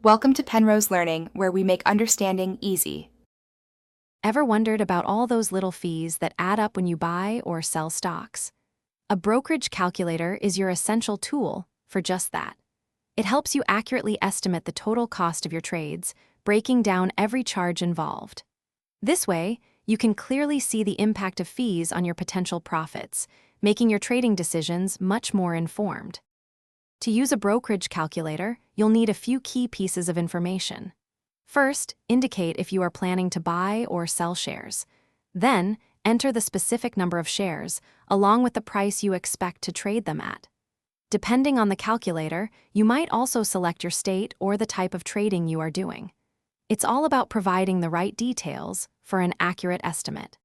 Welcome to Penrose Learning, where we make understanding easy. Ever wondered about all those little fees that add up when you buy or sell stocks? A brokerage calculator is your essential tool for just that. It helps you accurately estimate the total cost of your trades, breaking down every charge involved. This way, you can clearly see the impact of fees on your potential profits, making your trading decisions much more informed. To use a brokerage calculator, you'll need a few key pieces of information. First, indicate if you are planning to buy or sell shares. Then, enter the specific number of shares, along with the price you expect to trade them at. Depending on the calculator, you might also select your state or the type of trading you are doing. It's all about providing the right details for an accurate estimate.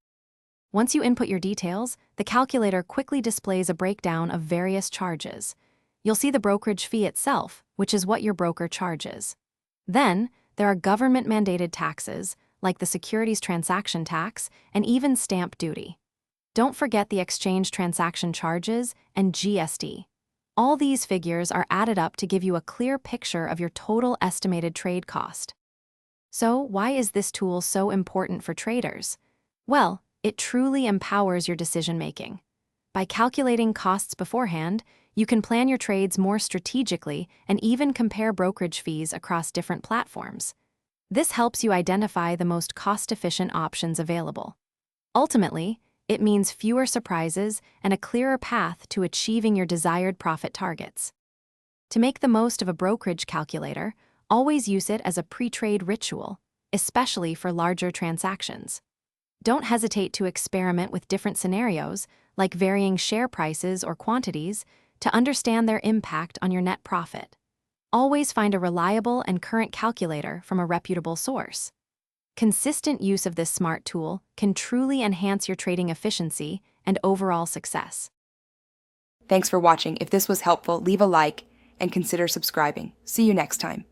Once you input your details, the calculator quickly displays a breakdown of various charges. You'll see the brokerage fee itself, which is what your broker charges. Then, there are government-mandated taxes, like the securities transaction tax and even stamp duty. Don't forget the exchange transaction charges and GST. All these figures are added up to give you a clear picture of your total estimated trade cost. So, why is this tool so important for traders? Well, it truly empowers your decision-making. By calculating costs beforehand, you can plan your trades more strategically and even compare brokerage fees across different platforms. This helps you identify the most cost-efficient options available. Ultimately, it means fewer surprises and a clearer path to achieving your desired profit targets. To make the most of a brokerage calculator, always use it as a pre-trade ritual, especially for larger transactions. Don't hesitate to experiment with different scenarios, like varying share prices or quantities, to understand their impact on your net profit. Always find a reliable and current calculator from a reputable source. Consistent use of this smart tool can truly enhance your trading efficiency and overall success. Thanks for watching. If this was helpful, leave a like and consider subscribing. See you next time.